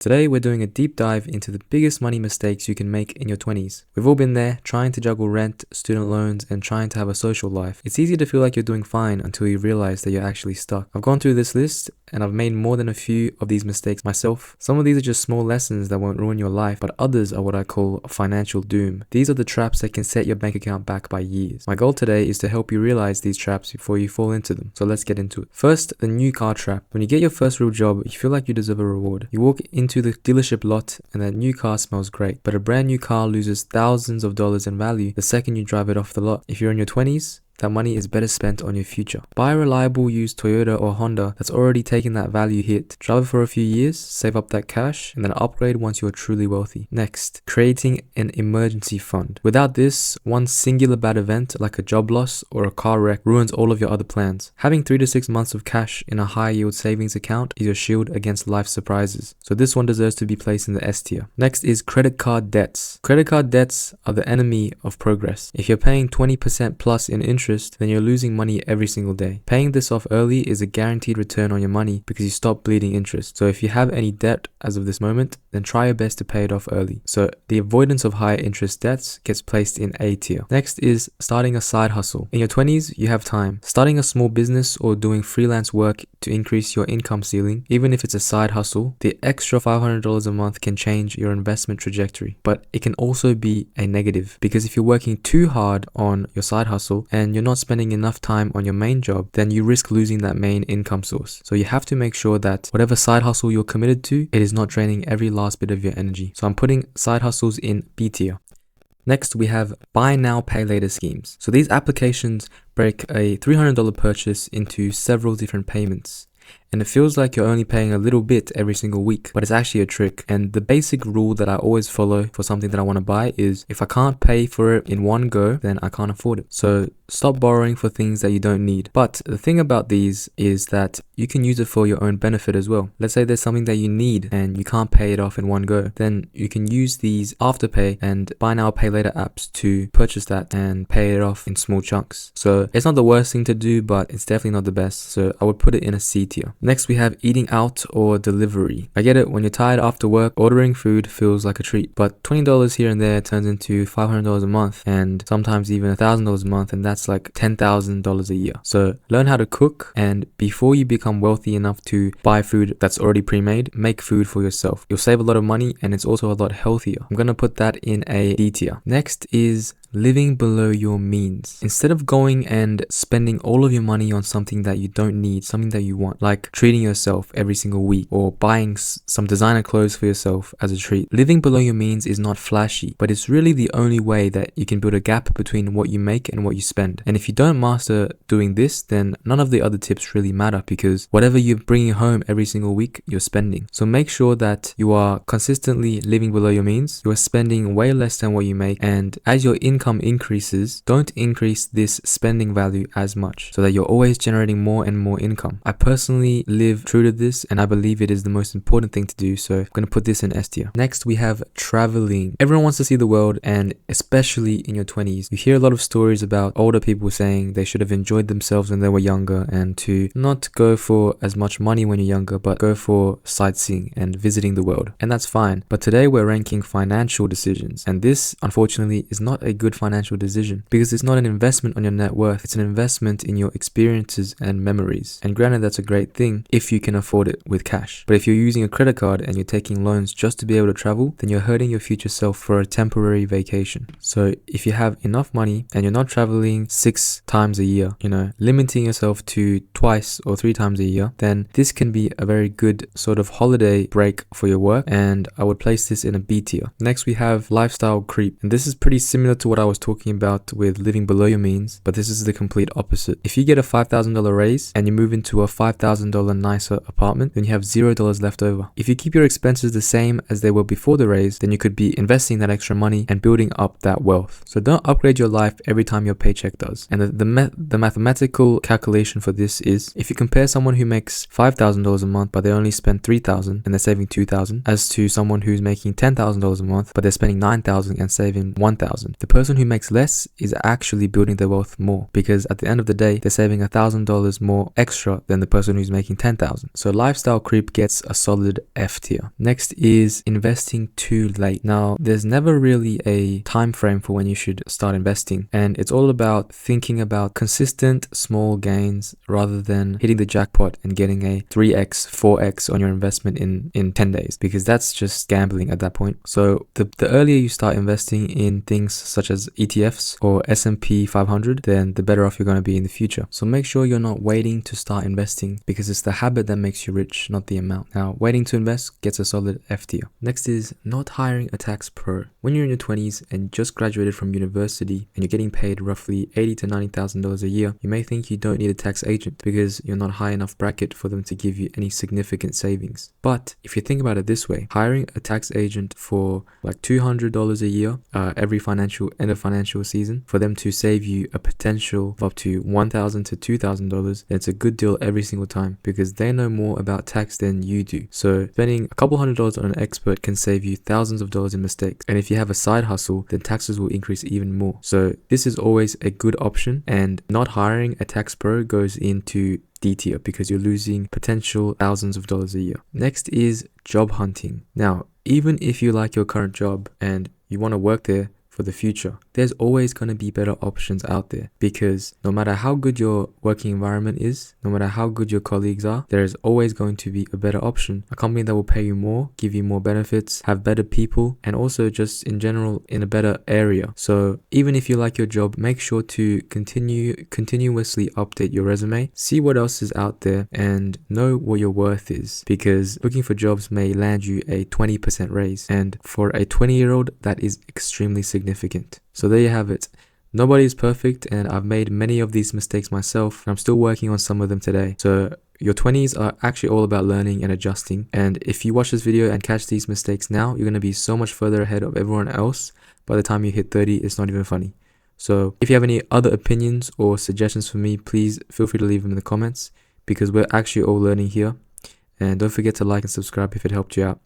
Today we're doing a deep dive into the biggest money mistakes you can make in your 20s. We've all been there, trying to juggle rent, student loans, and trying to have a social life. It's easy to feel like you're doing fine until you realize that you're actually stuck. I've gone through this list and I've made more than a few of these mistakes myself. Some of these are just small lessons that won't ruin your life, but others are what I call financial doom. These are the traps that can set your bank account back by years. My goal today is to help you realize these traps before you fall into them. So let's get into it. First, the new car trap. When you get your first real job, you feel like you deserve a reward. You walk into the dealership lot and that new car smells great, but a brand new car loses thousands of dollars in value the second you drive it off the lot. If you're in your 20s, that money is better spent on your future. Buy a reliable used Toyota or Honda that's already taken that value hit. Drive it for a few years, save up that cash, and then upgrade once you are truly wealthy. Next, creating an emergency fund. Without this, one singular bad event like a job loss or a car wreck ruins all of your other plans. Having 3 to 6 months of cash in a high yield savings account is your shield against life surprises. So this one deserves to be placed in the S tier. Next is credit card debts. Credit card debts are the enemy of progress. If you're paying 20% plus in interest, then you're losing money every single day. Paying this off early is a guaranteed return on your money because you stop bleeding interest. So if you have any debt as of this moment, then try your best to pay it off early. So the avoidance of higher interest debts gets placed in A tier. Next is starting a side hustle. In your 20s, you have time. Starting a small business or doing freelance work to increase your income ceiling, even if it's a side hustle, the extra $500 a month can change your investment trajectory. But it can also be a negative because if you're working too hard on your side hustle and you're not spending enough time on your main job, then you risk losing that main income source. So you have to make sure that whatever side hustle you're committed to, it is not draining every last bit of your energy. So I'm putting side hustles in B tier. Next, we have buy now, pay later schemes. So these applications break a $300 purchase into several different payments. And it feels like you're only paying a little bit every single week, but it's actually a trick. And the basic rule that I always follow for something that I want to buy is if I can't pay for it in one go, then I can't afford it. So stop borrowing for things that you don't need. But the thing about these is that you can use it for your own benefit as well. Let's say there's something that you need and you can't pay it off in one go. Then you can use these Afterpay and buy now, pay later apps to purchase that and pay it off in small chunks. So it's not the worst thing to do, but it's definitely not the best. So I would put it in a C tier. Next, we have eating out or delivery. I get it, when you're tired after work, ordering food feels like a treat, but $20 here and there turns into $500 a month and sometimes even $1,000 a month, and that's like $10,000 a year. So learn how to cook, and before you become wealthy enough to buy food that's already pre-made, make food for yourself. You'll save a lot of money and it's also a lot healthier. I'm gonna put that in a D tier. Next is living below your means. Instead of going and spending all of your money on something that you don't need, something that you want, like treating yourself every single week or buying some designer clothes for yourself as a treat. Living below your means is not flashy, but it's really the only way that you can build a gap between what you make and what you spend. And if you don't master doing this, then none of the other tips really matter because whatever you're bringing home every single week, you're spending. So make sure that you are consistently living below your means. You are spending way less than what you make, and as your income increases, don't increase this spending value as much so that you're always generating more and more income. I personally live true to this and I believe it is the most important thing to do, so I'm going to put this in S tier. Next, we have traveling. Everyone wants to see the world, and especially in your 20s, you hear a lot of stories about older people saying they should have enjoyed themselves when they were younger and to not go for as much money when you're younger, but go for sightseeing and visiting the world. And that's fine. But today we're ranking financial decisions, and this unfortunately is not a good financial decision because it's not an investment on your net worth, it's an investment in your experiences and memories. And granted, that's a great thing if you can afford it with cash. But if you're using a credit card and you're taking loans just to be able to travel, then you're hurting your future self for a temporary vacation. So if you have enough money and you're not traveling 6 times a year, limiting yourself to 2 or 3 times a year, then this can be a very good sort of holiday break for your work, and I would place this in a B tier. Next, we have lifestyle creep, and this is pretty similar to what I was talking about with living below your means, but this is the complete opposite. If you get a $5,000 raise and you move into a $5,000 nicer apartment, then you have $0 left over. If you keep your expenses the same as they were before the raise, then you could be investing that extra money and building up that wealth. So don't upgrade your life every time your paycheck does. And the mathematical calculation for this is, if you compare someone who makes $5,000 a month but they only spend $3,000 and they're saving $2,000, as to someone who's making $10,000 a month but they're spending $9,000 and saving $1,000, the person person who makes less is actually building their wealth more, because at the end of the day, they're saving $1,000 more extra than the person who's making 10,000. So lifestyle creep gets a solid F tier. Next is investing too late. Now, there's never really a time frame for when you should start investing, and it's all about thinking about consistent small gains rather than hitting the jackpot and getting a 3x, 4x on your investment in 10 days, because that's just gambling at that point. So the earlier you start investing in things such as ETFs or S&P 500, then the better off you're going to be in the future. So make sure you're not waiting to start investing, because it's the habit that makes you rich, not the amount. Now, waiting to invest gets a solid F tier. Next is not hiring a tax pro. When you're in your 20s and just graduated from university and you're getting paid roughly $80,000 to $90,000 a year, you may think you don't need a tax agent because you're not high enough bracket for them to give you any significant savings. But if you think about it this way, hiring a tax agent for like $200 a year every end of financial season, for them to save you a potential of up to $1,000 to $2,000, it's a good deal every single time, because they know more about tax than you do. So spending a couple $100 on an expert can save you thousands of dollars in mistakes. And if you have a side hustle, then taxes will increase even more. So this is always a good option, and not hiring a tax pro goes into D tier because you're losing potential thousands of dollars a year. Next is job hunting. Now, even if you like your current job and you want to work there for the future, there's always going to be better options out there, because no matter how good your working environment is, no matter how good your colleagues are, there is always going to be a better option, a company that will pay you more, give you more benefits, have better people, and also just in general in a better area. So even if you like your job, make sure to continuously update your resume, see what else is out there, and know what your worth is, because looking for jobs may land you a 20% raise, and for a 20-year-old that is extremely significant. So there you have it. Nobody is perfect, and I've made many of these mistakes myself, and I'm still working on some of them today. So your 20s are actually all about learning and adjusting, and if you watch this video and catch these mistakes now, you're going to be so much further ahead of everyone else. By the time you hit 30, it's not even funny. So if you have any other opinions or suggestions for me, please feel free to leave them in the comments, because we're actually all learning here. And don't forget to like and subscribe if it helped you out.